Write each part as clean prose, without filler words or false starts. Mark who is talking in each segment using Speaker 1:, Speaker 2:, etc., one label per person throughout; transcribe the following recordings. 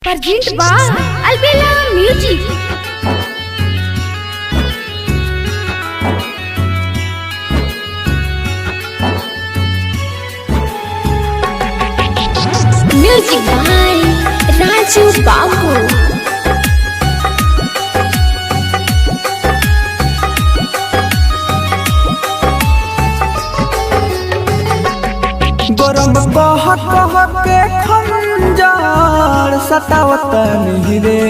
Speaker 1: Present by Albella Music. Music by Raju Babu.
Speaker 2: गरम कह कह के खंजर सतावत नहीं रे।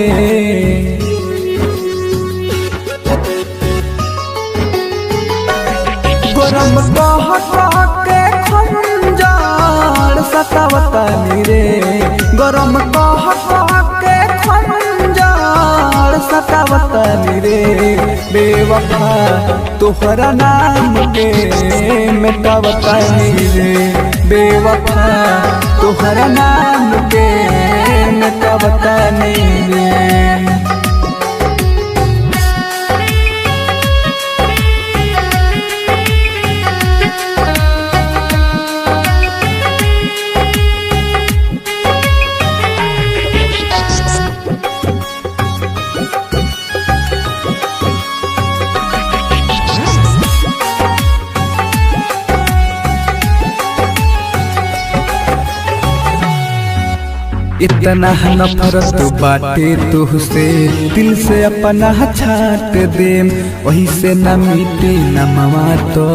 Speaker 2: गरम कह कह के खंजर सतावत नहीं रे। गरम कह कह के खंजर सतावत नहीं रे। बेवफा तोहरा नाम के मिटावत नहीं रे। बेवफा तोहरा नाम के मिटावत नहीं रे। इतना नफरत बाटे तुहसे दिल से अपना छाट दे। वही से न मिटे न मवा तो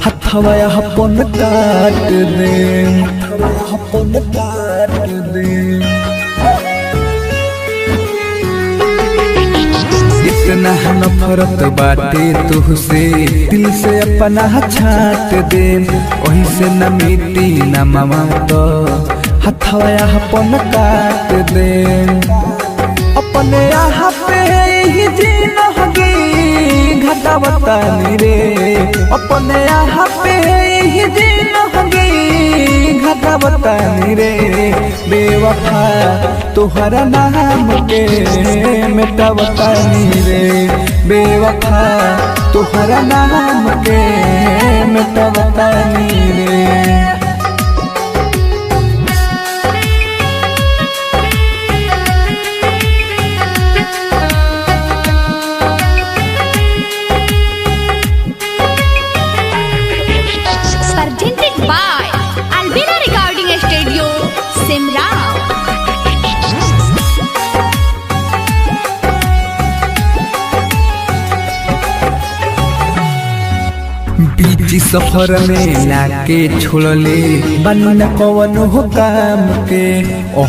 Speaker 2: हथवा अपन काट दे। अपन काट दे। इतना नफरत बाटे तुहसे दिल से अपना छाट दे। वही से न मिटे न मवा तो हथवा अपन काट दे। अपने यहाँ पे ही जीना हगी घटावता नहीं रे। अपने यहाँ पे ही जीना हगी घटावता नहीं रे। बेवफा तोहरा नाम के मिटावता नहीं रे। बेवफा तोहरा नाम के मिटावता नहीं रे।
Speaker 1: Presented by Albella Recording Studio, Simra.
Speaker 2: बीच सफर में लाके छोड़ले बन कवन हो काम के।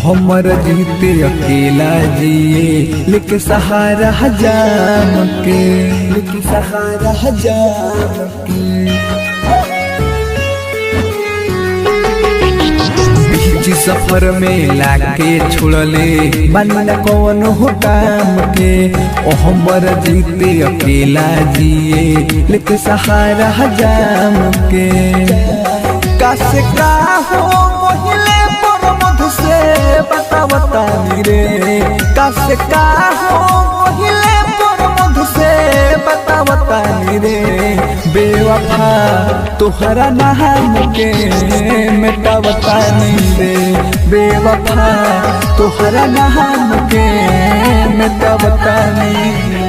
Speaker 2: हमर जीते अकेला जिए लेके सहारा जाम के। लेके सहारा जाम के। सफर में लाके छोड़ले बन कौन हो काम के। हमर जीते अकेला जिए लेके सहारा जाम के। कासे का हो मोहिले पर मध से बतावता रे। कासे का हो मोहिले पर मध से बतावता रे। बेवफा तोहरा नाम के मिटावता नहीं रे। बेवफा तोहरा नाम के मिटावता नहीं।